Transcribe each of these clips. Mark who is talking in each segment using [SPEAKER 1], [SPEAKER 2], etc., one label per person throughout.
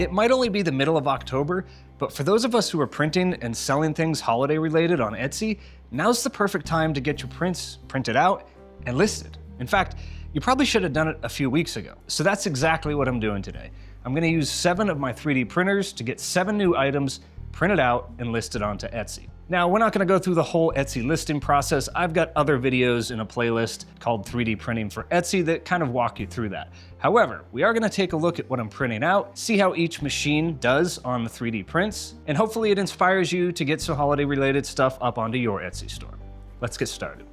[SPEAKER 1] It might only be the middle of October, but for those of us who are printing and selling things holiday related on Etsy, now's the perfect time to get your prints printed out and listed. In fact, you probably should have done it a few weeks ago. So that's exactly what I'm doing today. I'm gonna use 7 of my 3D printers to get 7 new items printed out and listed onto Etsy. Now, we're not gonna go through the whole Etsy listing process. I've got other videos in a playlist called 3D Printing for Etsy that kind of walk you through that. However, we are gonna take a look at what I'm printing out, see how each machine does on the 3D prints, and hopefully it inspires you to get some holiday related stuff up onto your Etsy store. Let's get started.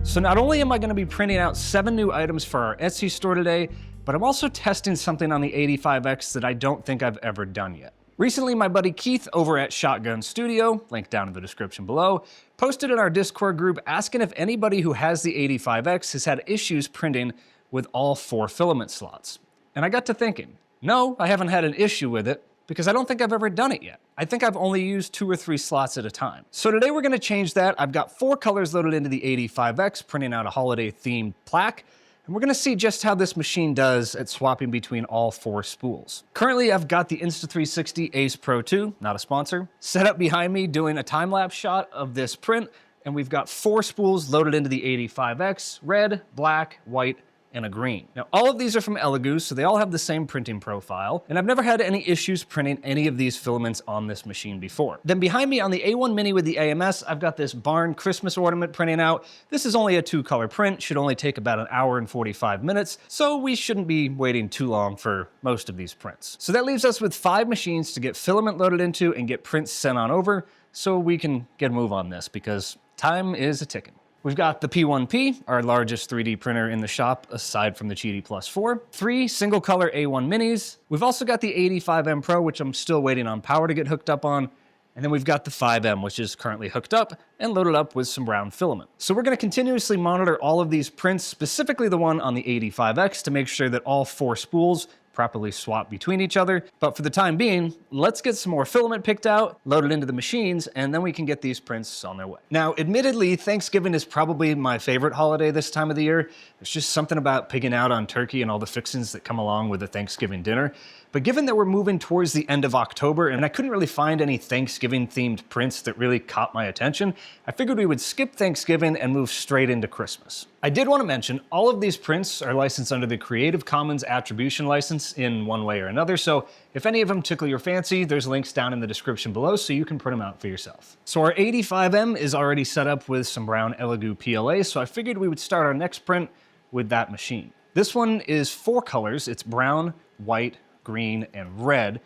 [SPEAKER 1] So not only am I going to be printing out 7 new items for our Etsy store today, but I'm also testing something on the 85X that I don't think I've ever done yet. Recently, my buddy Keith over at Shotgun Studio, link down in the description below, posted in our Discord group asking if anybody who has the 85X has had issues printing with all 4 filament slots. And I got to thinking, no, I haven't had an issue with it, because I don't think I've ever done it yet. I think I've only used 2 or 3 slots at a time. So today we're gonna change that. I've got 4 colors loaded into the 85X, printing out a holiday themed plaque, and we're gonna see just how this machine does at swapping between all 4 spools. Currently, I've got the Insta360 Ace Pro 2, not a sponsor, set up behind me doing a time-lapse shot of this print, and we've got 4 spools loaded into the 85X, red, black, white, and a green. Now, all of these are from Elegoo, so they all have the same printing profile, and I've never had any issues printing any of these filaments on this machine before. Then behind me on the A1 Mini with the AMS, I've got this barn Christmas ornament printing out. This is only a 2-color print, should only take about an hour and 45 minutes, so we shouldn't be waiting too long for most of these prints. So that leaves us with 5 machines to get filament loaded into and get prints sent on over, so we can get a move on this, because time is a-ticking. We've got the P1P, our largest 3D printer in the shop, aside from the Qidi Plus 4. 3 single color A1 Minis. We've also got the 85M Pro, which I'm still waiting on power to get hooked up on. And then we've got the 5M, which is currently hooked up and loaded up with some brown filament. So we're gonna continuously monitor all of these prints, specifically the one on the 85X, to make sure that all 4 spools properly swap between each other. But for the time being, let's get some more filament picked out, loaded into the machines, and then we can get these prints on their way. Now, admittedly, Thanksgiving is probably my favorite holiday this time of the year. There's just something about pigging out on turkey and all the fixings that come along with a Thanksgiving dinner. But given that we're moving towards the end of October and I couldn't really find any Thanksgiving-themed prints that really caught my attention, I figured we would skip Thanksgiving and move straight into Christmas. I did want to mention, all of these prints are licensed under the Creative Commons Attribution License in one way or another, so if any of them tickle your fancy, there's links down in the description below so you can print them out for yourself. So our 85M is already set up with some brown Elegoo PLA, so I figured we would start our next print with that machine. This one is 4 colors. It's brown, white, green, and red.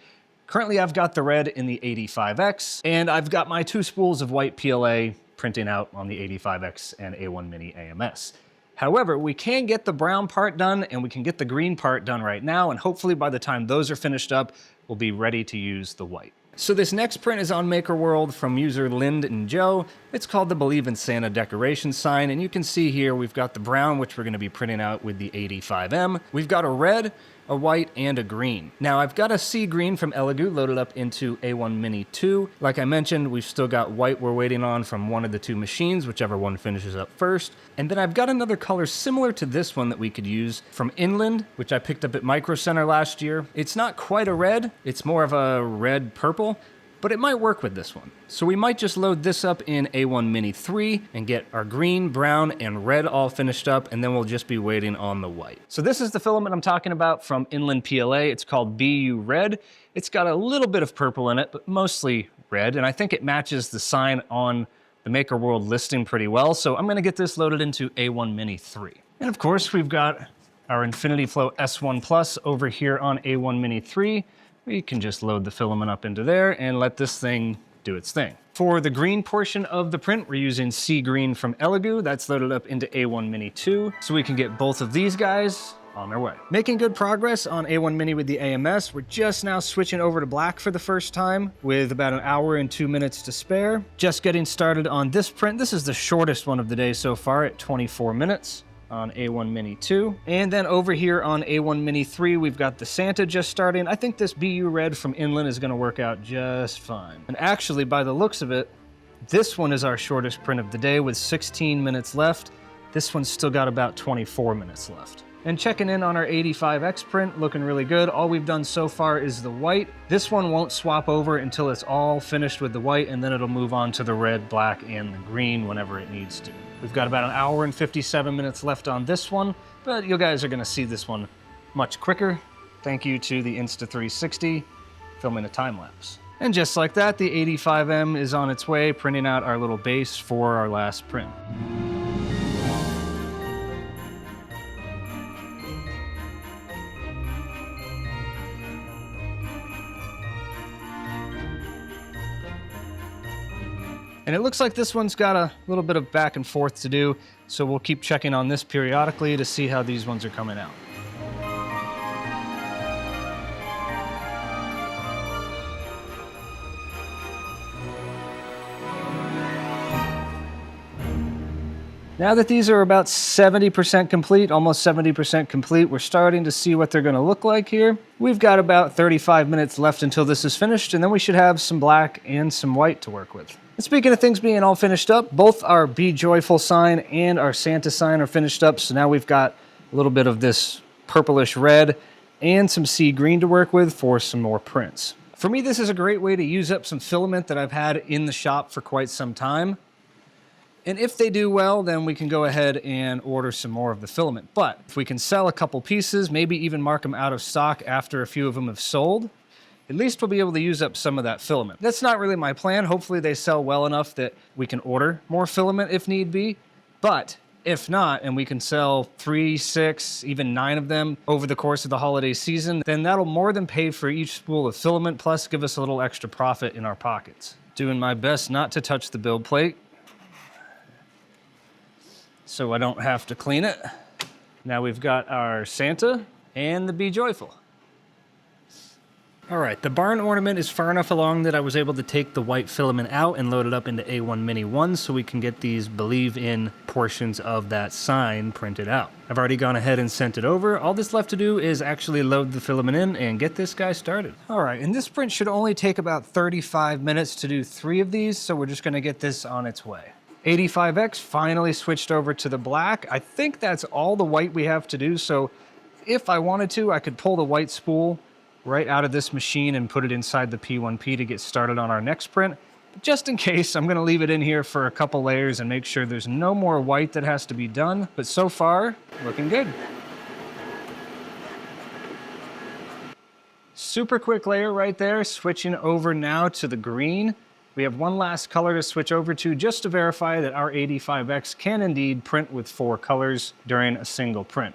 [SPEAKER 1] Currently, I've got the red in the 85X, and I've got my 2 spools of white PLA printing out on the 85X and A1 Mini AMS. However, we can get the brown part done, and we can get the green part done right now, and hopefully by the time those are finished up, we'll be ready to use the white. So this next print is on Maker World from user Lind and Joe. It's called the Believe in Santa decoration sign, and you can see here we've got the brown, which we're going to be printing out with the 85M. We've got a red, a white, and a green. Now I've got a sea green from Elegoo loaded up into A1 Mini 2. Like I mentioned, we've still got white we're waiting on from one of the 2 machines, whichever one finishes up first. And then I've got another color similar to this one that we could use from Inland, which I picked up at Micro Center last year. It's not quite a red, it's more of a red purple, but it might work with this one. So we might just load this up in A1 Mini 3 and get our green, brown, and red all finished up, and then we'll just be waiting on the white. So this is the filament I'm talking about from Inland PLA. It's called BU Red. It's got a little bit of purple in it, but mostly red, and I think it matches the sign on the Maker World listing pretty well, so I'm gonna get this loaded into A1 Mini 3. And of course, we've got our Infinity Flow S1 Plus over here on A1 Mini 3. We can just load the filament up into there and let this thing do its thing. For the green portion of the print, we're using Sea Green from Elegoo. That's loaded up into A1 Mini 2, so we can get both of these guys on their way. Making good progress on A1 Mini with the AMS. We're just now switching over to black for the first time with about an hour and 2 minutes to spare. Just getting started on this print. This is the shortest one of the day so far at 24 minutes. On A1 Mini 2. And then over here on A1 Mini 3, we've got the Santa just starting. I think this BU Red from Inland is going to work out just fine. And actually, by the looks of it, This one is our shortest print of the day with 16 minutes left. This one's still got about 24 minutes left. And checking in on our 85X print, looking really good. All we've done so far is the white. This one won't swap over until it's all finished with the white, and then it'll move on to the red, black, and the green whenever it needs to. We've got about an hour and 57 minutes left on this one, but you guys are gonna see this one much quicker. Thank you to the Insta360 filming a time lapse. And just like that, the 85M is on its way, printing out our little base for our last print. And it looks like this one's got a little bit of back and forth to do, so we'll keep checking on this periodically to see how these ones are coming out. Now that these are about 70% complete, almost 70% complete, we're starting to see what they're gonna look like here. We've got about 35 minutes left until this is finished, and then we should have some black and some white to work with. And speaking of things being all finished up, both our Be Joyful sign and our Santa sign are finished up, so now we've got a little bit of this purplish red and some sea green to work with for some more prints. For me, this is a great way to use up some filament that I've had in the shop for quite some time. And if they do well, then we can go ahead and order some more of the filament. But if we can sell a couple pieces, maybe even mark them out of stock after a few of them have sold, at least we'll be able to use up some of that filament. That's not really my plan. Hopefully they sell well enough that we can order more filament if need be. But if not, and we can sell 3, 6, even 9 of them over the course of the holiday season, then that'll more than pay for each spool of filament, plus give us a little extra profit in our pockets. Doing my best not to touch the build plate, so I don't have to clean it. Now we've got our Santa and the Be Joyful. All right, the barn ornament is far enough along that I was able to take the white filament out and load it up into A1 Mini 1 so we can get these Believe In portions of that sign printed out. I've already gone ahead and sent it over. All that's left to do is actually load the filament in and get this guy started. All right, and this print should only take about 35 minutes to do 3 of these, so we're just gonna get this on its way. 85X finally switched over to the black. I think that's all the white we have to do, so if I wanted to, I could pull the white spool right out of this machine and put it inside the P1P to get started on our next print. But just in case, I'm gonna leave it in here for a couple layers and make sure there's no more white that has to be done. But so far, looking good. Super quick layer right there, switching over now to the green. We have one last color to switch over to just to verify that our 85X can indeed print with 4 colors during a single print.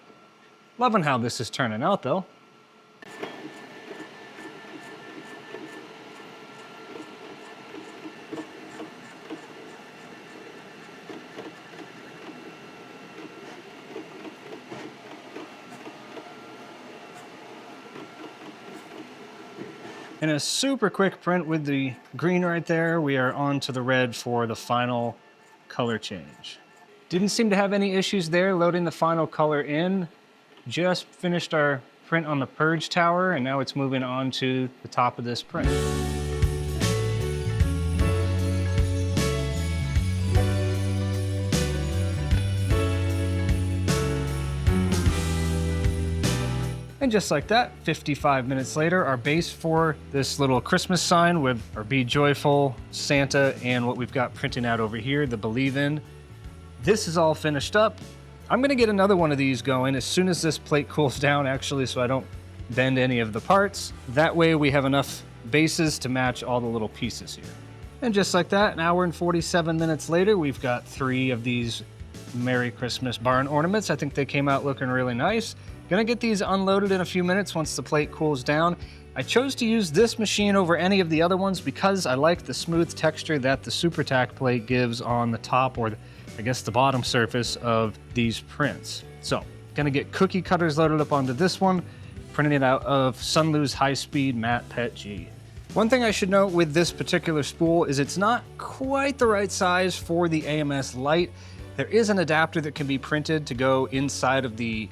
[SPEAKER 1] Loving how this is turning out though. In a super quick print with the green right there, we are on to the red for the final color change. Didn't seem to have any issues there loading the final color in. Just finished our print on the purge tower, and now it's moving on to the top of this print. And just like that, 55 minutes later, our base for this little Christmas sign with our Be Joyful, Santa, and what we've got printing out over here, the Believe In. This is all finished up. I'm gonna get another one of these going as soon as this plate cools down, actually, so I don't bend any of the parts. That way we have enough bases to match all the little pieces here. And just like that, an hour and 47 minutes later, we've got 3 of these Merry Christmas barn ornaments. I think they came out looking really nice. Gonna get these unloaded in a few minutes once the plate cools down. I chose to use this machine over any of the other ones because I like the smooth texture that the Super Tack plate gives on the top, or I guess the bottom surface of these prints. So, gonna get cookie cutters loaded up onto this one, printing it out of Sunlu's High Speed Matte PET G. One thing I should note with this particular spool is it's not quite the right size for the AMS light. There is an adapter that can be printed to go inside of the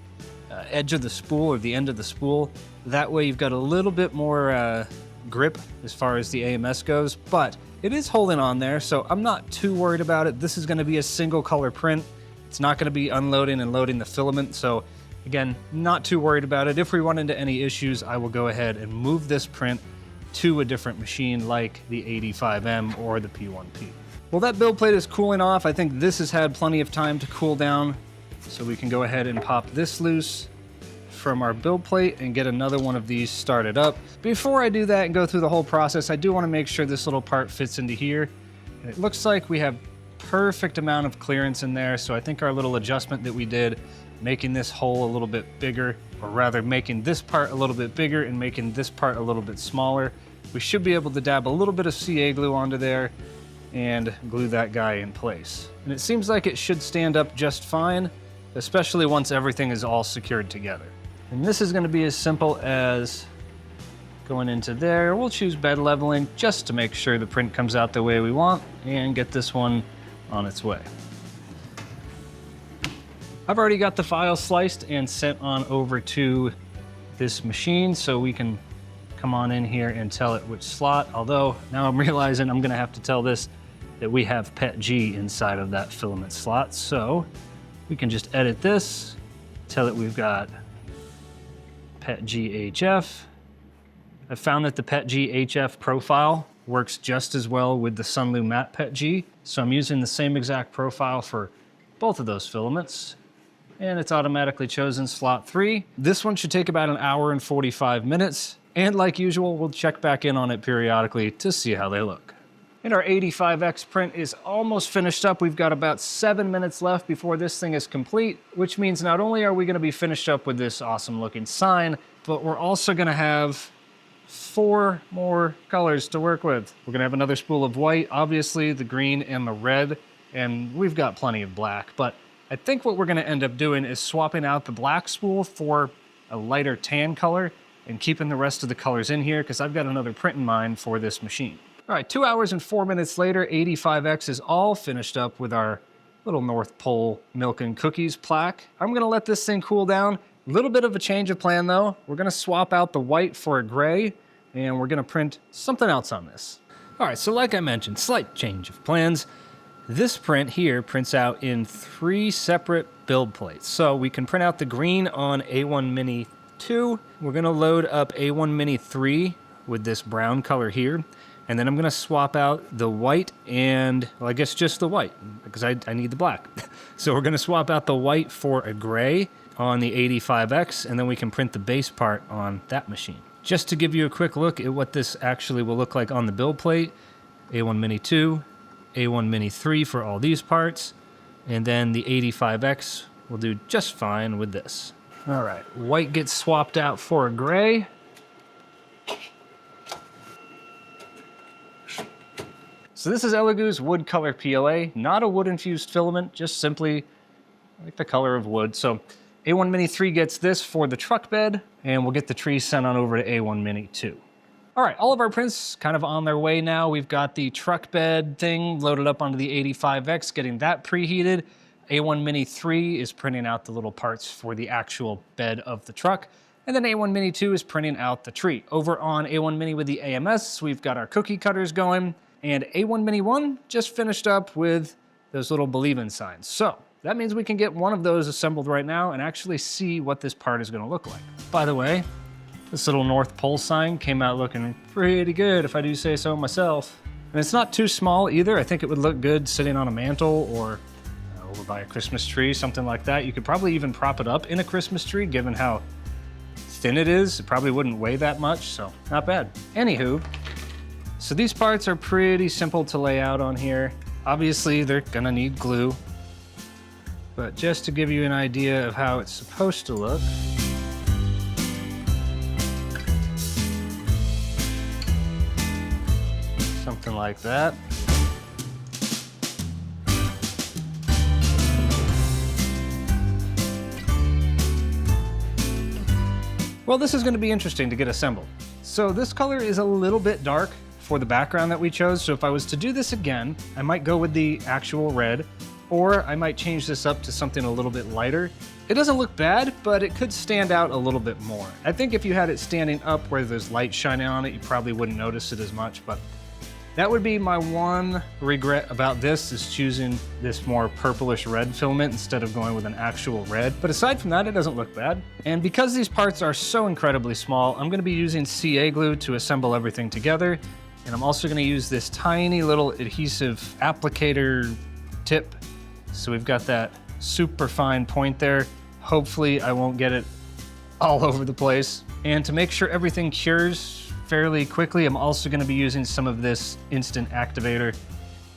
[SPEAKER 1] edge of the spool or the end of the spool. That way you've got a little bit more grip as far as the AMS goes, but it is holding on there, so I'm not too worried about it. This is going to be a single color print. It's not going to be unloading and loading the filament, so again, not too worried about it. If we run into any issues, I will go ahead and move this print to a different machine like the 85M or the P1P. Well, that build plate is cooling off. I think this has had plenty of time to cool down, so we can go ahead and pop this loose from our build plate and get another one of these started up. Before I do that and go through the whole process, I do want to make sure this little part fits into here. And it looks like we have perfect amount of clearance in there, so I think our little adjustment that we did, making this hole a little bit bigger, or rather making this part a little bit bigger and making this part a little bit smaller, we should be able to dab a little bit of CA glue onto there and glue that guy in place. And it seems like it should stand up just fine, especially once everything is all secured together. And this is going to be as simple as going into there. We'll choose bed leveling just to make sure the print comes out the way we want and get this one on its way. I've already got the file sliced and sent on over to this machine, so we can come on in here and tell it which slot. Although now I'm realizing I'm going to have to tell this that we have PET-G inside of that filament slot. So we can just edit this, tell it we've got PET-G HF. I found that the PET-G HF profile works just as well with the Sunlu Matte PET-G, so I'm using the same exact profile for both of those filaments, and it's automatically chosen slot 3. This one should take about an hour and 45 minutes, and like usual, we'll check back in on it periodically to see how they look. And our 85X print is almost finished up. We've got about 7 minutes left before this thing is complete, which means not only are we going to be finished up with this awesome looking sign, but we're also going to have 4 more colors to work with. We're going to have another spool of white, obviously the green and the red, and we've got plenty of black. But I think what we're going to end up doing is swapping out the black spool for a lighter tan color and keeping the rest of the colors in here because I've got another print in mind for this machine. All right, 2 hours and 4 minutes later, 85X is all finished up with our little North Pole milk and cookies plaque. I'm gonna let this thing cool down. A little bit of a change of plan though. We're gonna swap out the white for a gray, and we're gonna print something else on this. All right, so like I mentioned, slight change of plans. This print here prints out in 3 separate build plates. So we can print out the green on A1 Mini 2. We're gonna load up A1 Mini 3 with this brown color here. And then I'm gonna swap out the white and, well, I guess just the white, because I need the black. So we're gonna swap out the white for a gray on the 85X, and then we can print the base part on that machine. Just to give you a quick look at what this actually will look like on the build plate, A1 Mini 2, A1 Mini 3 for all these parts, and then the 85X will do just fine with this. All right, white gets swapped out for a gray. So this is Elegoo's Wood Color PLA, not a wood-infused filament, just simply like the color of wood. So A1 Mini 3 gets this for the truck bed, and we'll get the tree sent on over to A1 Mini 2. All right, all of our prints kind of on their way now. We've got the truck bed thing loaded up onto the 85X, getting that preheated. A1 Mini 3 is printing out the little parts for the actual bed of the truck. And then A1 Mini 2 is printing out the tree. Over on A1 Mini with the AMS, we've got our cookie cutters going. And A1 Mini 1 just finished up with those little believe-in signs. So that means we can get one of those assembled right now and actually see what this part is gonna look like. By the way, this little North Pole sign came out looking pretty good, if I do say so myself. And it's not too small either. I think it would look good sitting on a mantle or over by a Christmas tree, something like that. You could probably even prop it up in a Christmas tree, given how thin it is. It probably wouldn't weigh that much, so not bad. Anywho, so these parts are pretty simple to lay out on here. Obviously, they're gonna need glue, but just to give you an idea of how it's supposed to look, something like that. Well, this is gonna be interesting to get assembled. So this color is a little bit dark for the background that we chose. So if I was to do this again, I might go with the actual red, or I might change this up to something a little bit lighter It doesn't look bad, but it could stand out a little bit more. I think if you had it standing up where there's light shining on it, you probably wouldn't notice it as much, but that would be my one regret about this, is choosing this more purplish red filament instead of going with an actual red. But aside from that, it doesn't look bad. And because these parts are so incredibly small, I'm gonna be using CA glue to assemble everything together. And I'm also gonna use this tiny little adhesive applicator tip. So we've got that super fine point there. Hopefully I won't get it all over the place. And to make sure everything cures fairly quickly, I'm also gonna be using some of this instant activator.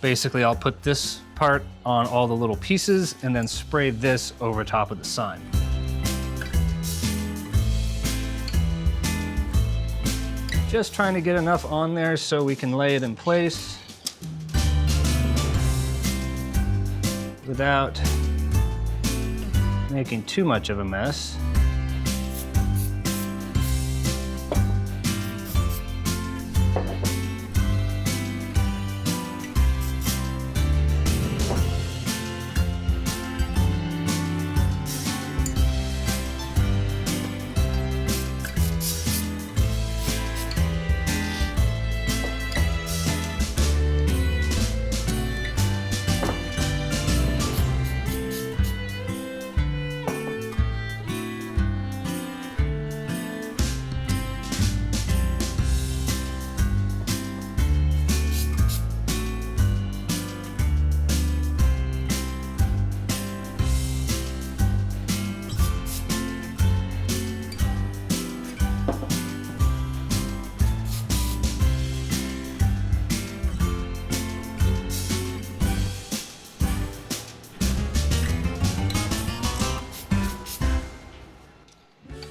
[SPEAKER 1] Basically, I'll put this part on all the little pieces and then spray this over top of the sign. Just trying to get enough on there so we can lay it in place without making too much of a mess.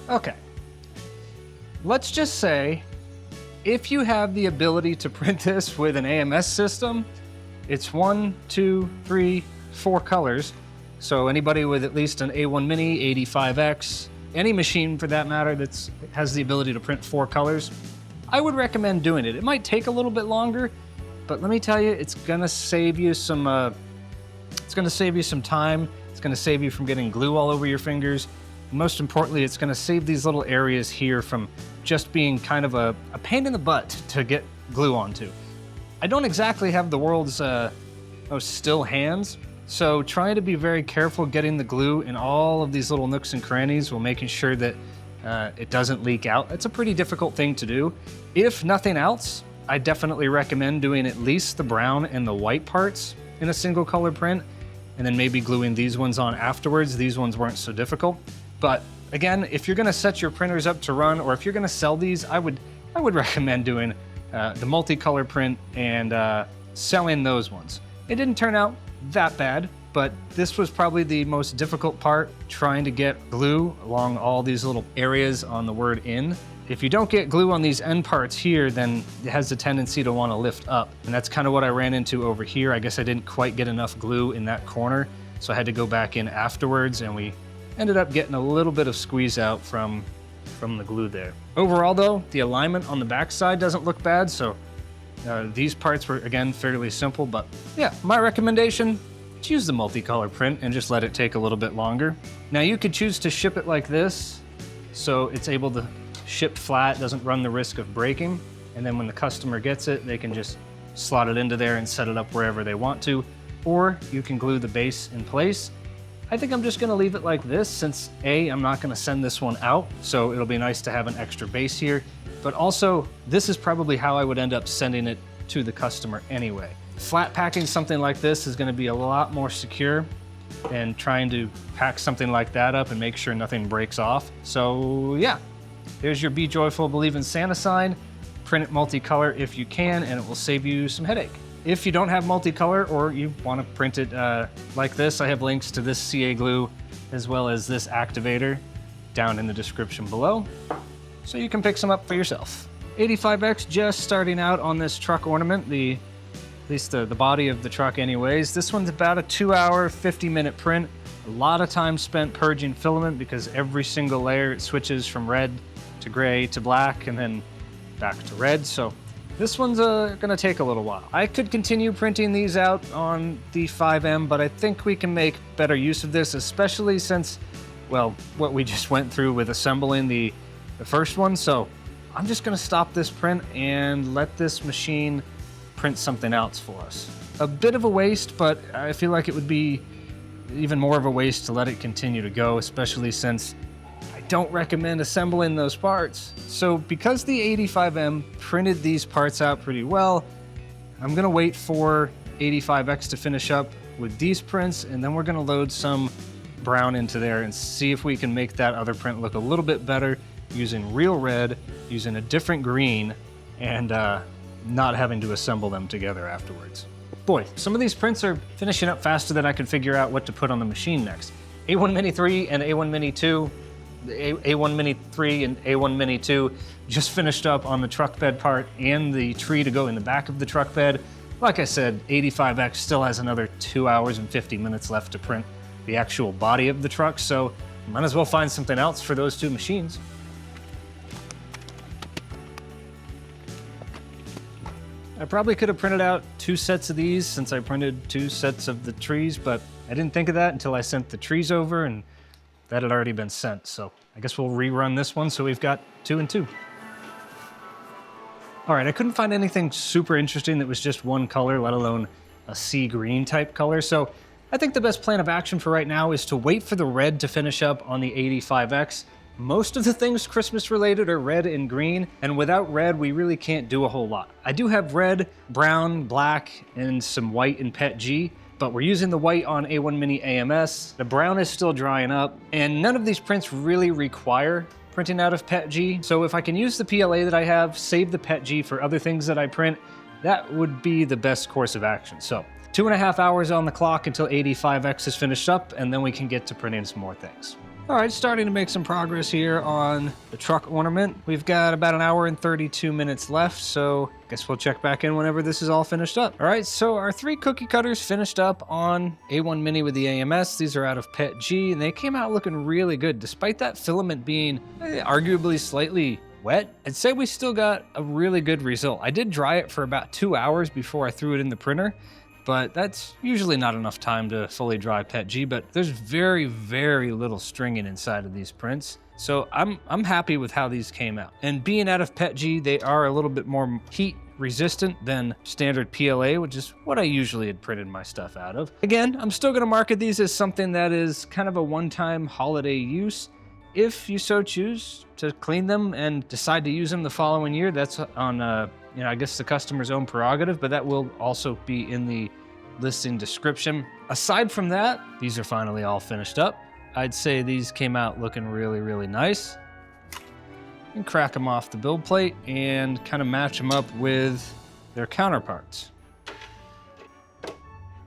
[SPEAKER 1] Okay, let's just say if you have the ability to print this with an AMS system, it's 1, 2, 3, 4 colors. So anybody with at least an A1 Mini, 85X, any machine for that matter that has the ability to print 4 colors, I would recommend doing it. It might take a little bit longer, but let me tell you, it's gonna save you some time. It's gonna save you from getting glue all over your fingers. Most importantly, it's gonna save these little areas here from just being kind of a pain in the butt to get glue onto. I don't exactly have the world's most still hands, so trying to be very careful getting the glue in all of these little nooks and crannies while making sure that it doesn't leak out. It's a pretty difficult thing to do. If nothing else, I definitely recommend doing at least the brown and the white parts in a single color print, and then maybe gluing these ones on afterwards. These ones weren't so difficult. But again, if you're gonna set your printers up to run, or if you're gonna sell these, I would recommend doing the multicolor print and selling those ones. It didn't turn out that bad, but this was probably the most difficult part, trying to get glue along all these little areas on the word in. If you don't get glue on these end parts here, then it has a tendency to wanna lift up. And that's kind of what I ran into over here. I guess I didn't quite get enough glue in that corner, so I had to go back in afterwards, and we ended up getting a little bit of squeeze out from the glue there. Overall though, the alignment on the back side doesn't look bad, so these parts were, again, fairly simple. But yeah, my recommendation, choose the multicolor print and just let it take a little bit longer. Now you could choose to ship it like this, so it's able to ship flat, doesn't run the risk of breaking, and then when the customer gets it, they can just slot it into there and set it up wherever they want to. Or you can glue the base in place. I think I'm just gonna leave it like this, since A, I'm not gonna send this one out, so it'll be nice to have an extra base here, but also this is probably how I would end up sending it to the customer anyway. Flat packing something like this is gonna be a lot more secure than trying to pack something like that up and make sure nothing breaks off. So yeah, there's your Be Joyful, Believe in Santa sign. Print it multicolor if you can, and it will save you some headache. If you don't have multicolor, or you want to print it like this, I have links to this CA glue as well as this activator down in the description below, so you can pick some up for yourself. 85X just starting out on this truck ornament, at least the body of the truck anyways. This one's about a 2-hour, 50-minute print. A lot of time spent purging filament because every single layer it switches from red to gray to black and then back to red. So this one's gonna take a little while. I could continue printing these out on the 5M, but I think we can make better use of this, especially since well, what we just went through with assembling the first one. So I'm just gonna stop this print and let this machine print something else for us. A bit of a waste, but I feel like it would be even more of a waste to let it continue to go, especially since I don't recommend assembling those parts. So because the 85M printed these parts out pretty well, I'm gonna wait for 85X to finish up with these prints, and then we're gonna load some brown into there and see if we can make that other print look a little bit better using real red, using a different green, and not having to assemble them together afterwards. Boy, some of these prints are finishing up faster than I can figure out what to put on the machine next. A1 Mini 3 and A1 Mini 2, A1 Mini 3 and A1 Mini 2 just finished up on the truck bed part and the tree to go in the back of the truck bed. Like I said, 85X still has another 2 hours and 50 minutes left to print the actual body of the truck, so might as well find something else for those two machines. I probably could have printed out 2 sets of these since I printed 2 sets of the trees, but I didn't think of that until I sent the trees over, and that had already been sent. So I guess we'll rerun this one so we've got 2 and 2. All right, I couldn't find anything super interesting that was just one color, let alone a sea green type color. So I think the best plan of action for right now is to wait for the red to finish up on the 85X. Most of the things Christmas related are red and green, and without red, we really can't do a whole lot. I do have red, brown, black, and some white in PET G, but we're using the white on A1 Mini AMS. The brown is still drying up, and none of these prints really require printing out of PET G. So if I can use the PLA that I have, save the PET G for other things that I print, that would be the best course of action. So 2.5 hours on the clock until 85X is finished up, and then we can get to printing some more things. All right, starting to make some progress here on the truck ornament. We've got about 1 hour and 32 minutes left, so I guess we'll check back in whenever this is all finished up. All right, so our 3 cookie cutters finished up on A1 Mini with the AMS. These are out of PET G, and they came out looking really good. Despite that filament being arguably slightly wet, I'd say we still got a really good result. I did dry it for about 2 hours before I threw it in the printer, but that's usually not enough time to fully dry PET G, but there's very, very little stringing inside of these prints. So I'm happy with how these came out. And being out of PET G, they are a little bit more heat resistant than standard PLA, which is what I usually had printed my stuff out of. Again, I'm still gonna market these as something that is kind of a one-time holiday use. If you so choose to clean them and decide to use them the following year, that's on I guess the customer's own prerogative, but that will also be in the listing description. Aside from that, these are finally all finished up. I'd say these came out looking really, really nice. And crack them off the build plate and kind of match them up with their counterparts.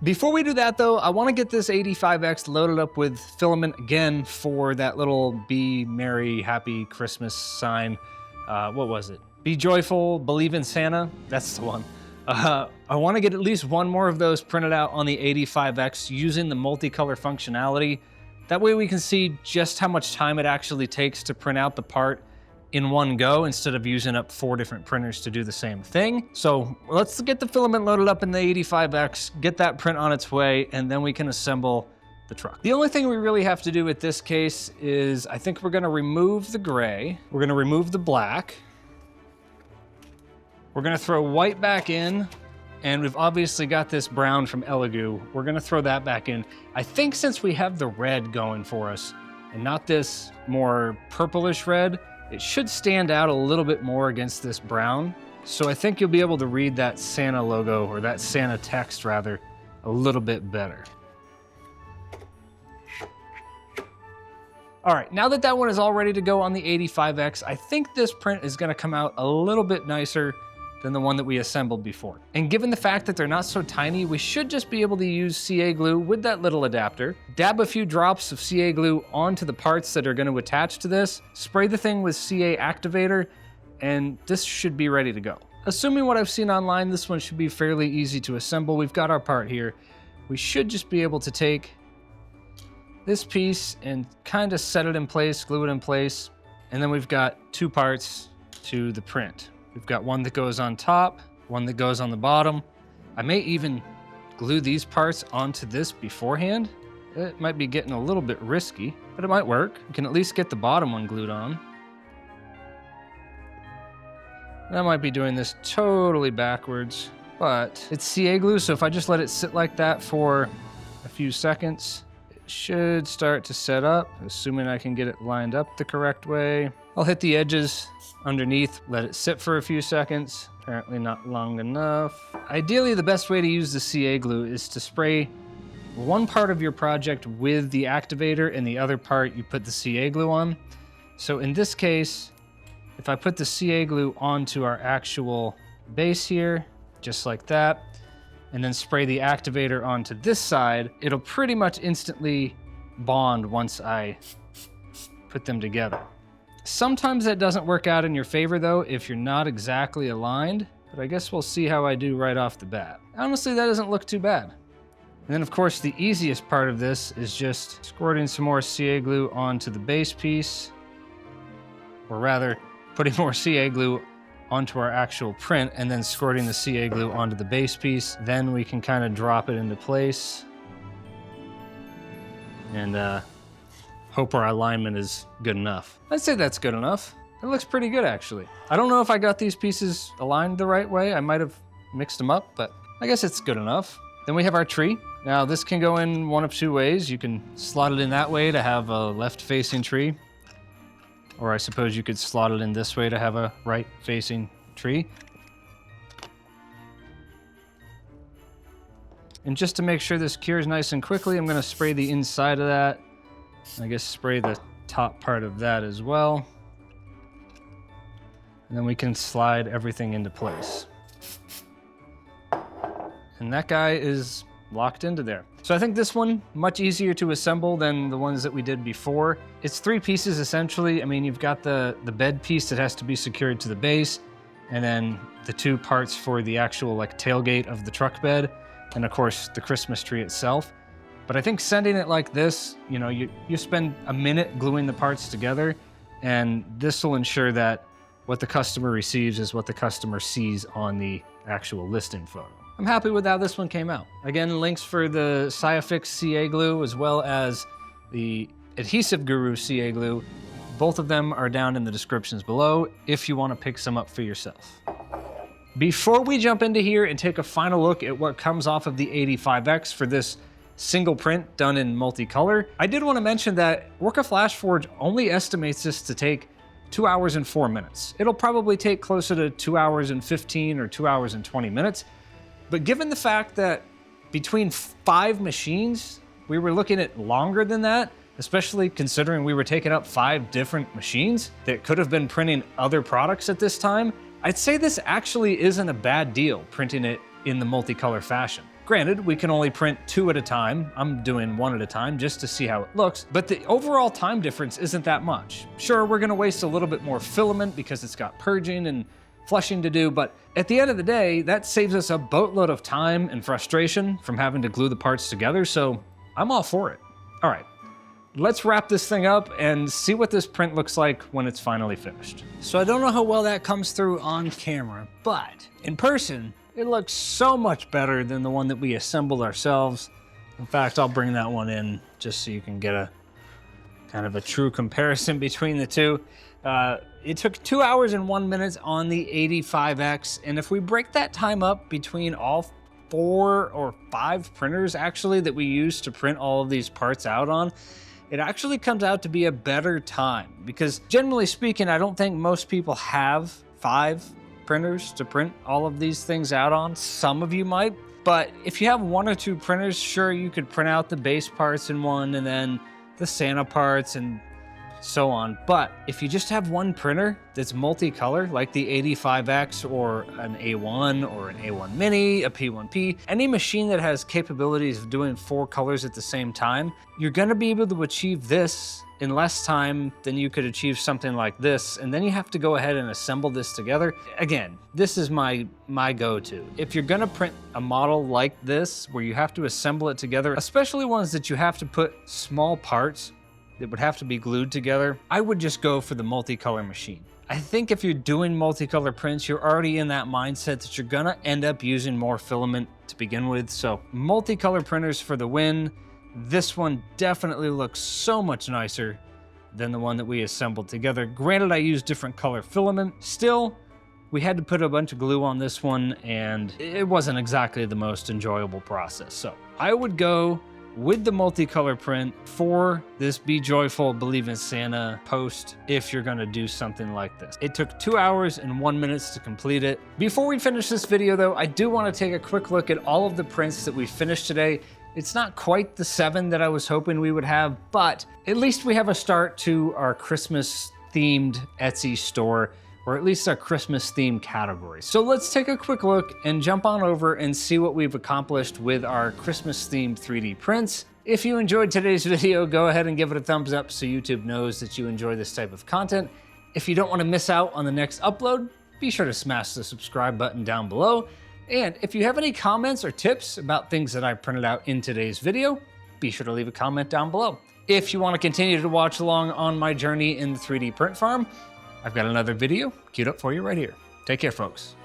[SPEAKER 1] Before we do that though, I want to get this 85X loaded up with filament again for that little Be Merry Happy Christmas sign. What was it? Be joyful, believe in Santa. That's the one. I want to get at least one more of those printed out on the 85X using the multicolor functionality. That way we can see just how much time it actually takes to print out the part in one go instead of using up 4 different printers to do the same thing. So let's get the filament loaded up in the 85X, get that print on its way, and then we can assemble the truck. The only thing we really have to do with this case is I think we're going to remove the gray. We're going to remove the black. We're gonna throw white back in, and we've obviously got this brown from Elegoo. We're gonna throw that back in. I think since we have the red going for us, and not this more purplish red, it should stand out a little bit more against this brown. So I think you'll be able to read that Santa logo, or that Santa text rather, a little bit better. All right, now that that one is all ready to go on the 85X, I think this print is gonna come out a little bit nicer than the one that we assembled before. And given the fact that they're not so tiny, we should just be able to use CA glue with that little adapter, dab a few drops of CA glue onto the parts that are going to attach to this, spray the thing with CA activator, and this should be ready to go. Assuming what I've seen online, this one should be fairly easy to assemble. We've got our part here. We should just be able to take this piece and kind of set it in place, glue it in place, and then we've got 2 parts to the print. We've got one that goes on top, one that goes on the bottom. I may even glue these parts onto this beforehand It might be getting a little bit risky, but it might work. We can at least get the bottom one glued on. I might be doing this totally backwards, but it's CA glue, so if I just let it sit like that for a few seconds, it should start to set up, assuming I can get it lined up the correct way. I'll hit the edges underneath, let it sit for a few seconds. Apparently not long enough. Ideally, the best way to use the CA glue is to spray one part of your project with the activator and the other part you put the CA glue on. So in this case, if I put the CA glue onto our actual base here, just like that, and then spray the activator onto this side, it'll pretty much instantly bond once I put them together. Sometimes that doesn't work out in your favor though, if you're not exactly aligned, but I guess we'll see how I do right off the bat. Honestly, that doesn't look too bad. And then of course, the easiest part of this is just squirting some more CA glue onto the base piece, or rather, putting more CA glue onto our actual print and then squirting the CA glue onto the base piece. Then we can kind of drop it into place and hope our alignment is good enough. I'd say that's good enough. It looks pretty good, actually. I don't know if I got these pieces aligned the right way. I might have mixed them up, but I guess it's good enough. Then we have our tree. Now, this can go in one of two ways. You can slot it in that way to have a left-facing tree, or I suppose you could slot it in this way to have a right-facing tree. And just to make sure this cures nice and quickly, I'm gonna spray the inside of that. I guess spray the top part of that as well. And then we can slide everything into place. And that guy is locked into there. So I think this one, much easier to assemble than the ones that we did before. It's three pieces essentially. I mean, you've got the bed piece that has to be secured to the base, and then the two parts for the actual like tailgate of the truck bed, and of course the Christmas tree itself. But I think sending it like this, you know, you spend a minute gluing the parts together, and this will ensure that what the customer receives is what the customer sees on the actual listing photo. I'm happy with how this one came out. Again, links for the Sciafix CA glue as well as the Adhesive Guru CA glue. Both of them are down in the descriptions below if you want to pick some up for yourself. Before we jump into here and take a final look at what comes off of the 85X for this single print done in multicolor, I did want to mention that Orca Flashforge only estimates this to take 2 hours and 4 minutes. It'll probably take closer to 2 hours and 15 or 2 hours and 20 minutes. But given the fact that between 5 machines, we were looking at longer than that, especially considering we were taking up 5 different machines that could have been printing other products at this time, I'd say this actually isn't a bad deal, printing it in the multicolor fashion. Granted, we can only print 2 at a time. I'm doing 1 at a time just to see how it looks, but the overall time difference isn't that much. Sure, we're gonna waste a little bit more filament because it's got purging and flushing to do, but at the end of the day, that saves us a boatload of time and frustration from having to glue the parts together, so I'm all for it. All right, let's wrap this thing up and see what this print looks like when it's finally finished.
[SPEAKER 2] So I don't know how well that comes through on camera, but in person, it looks so much better than the one that we assembled ourselves.
[SPEAKER 1] In fact, I'll bring that one in just so you can get a kind of a true comparison between the two. It took 2 hours and 1 minute on the 85X, and if we break that time up between all 4 or 5 printers actually that we used to print all of these parts out on, it actually comes out to be a better time, because generally speaking, I don't think most people have 5 printers to print all of these things out on. Some of you might, but if you have 1 or 2 printers, sure, you could print out the base parts in one and then the Santa parts and so on. But if you just have 1 printer that's multicolor, like the 85X or an A1 or an A1 Mini, a P1P, any machine that has capabilities of doing 4 colors at the same time, you're gonna be able to achieve this in less time than you could achieve something like this, and then you have to go ahead and assemble this together. Again, this is my go-to. If you're gonna print a model like this, where you have to assemble it together, especially ones that you have to put small parts that would have to be glued together, I would just go for the multicolor machine. I think if you're doing multicolor prints, you're already in that mindset that you're gonna end up using more filament to begin with, so multicolor printers for the win. this one definitely looks so much nicer than the one that we assembled together. Granted, I used different color filament. Still, we had to put a bunch of glue on this one, and it wasn't exactly the most enjoyable process. So I would go with the multicolor print for this Be Joyful, Believe in Santa post if you're gonna do something like this. It took 2 hours and 1 minute to complete it. Before we finish this video though, I do wanna take a quick look at all of the prints that we finished today. It's not quite the 7 that I was hoping we would have, but at least we have a start to our Christmas themed Etsy store, or at least our Christmas themed category. So let's take a quick look and jump on over and see what we've accomplished with our Christmas themed 3D prints. If you enjoyed today's video, go ahead and give it a thumbs up so YouTube knows that you enjoy this type of content. If you don't want to miss out on the next upload, be sure to smash the subscribe button down below. And if you have any comments or tips about things that I printed out in today's video, be sure to leave a comment down below. If you want to continue to watch along on my journey in the 3D print farm, I've got another video queued up for you right here. Take care, folks.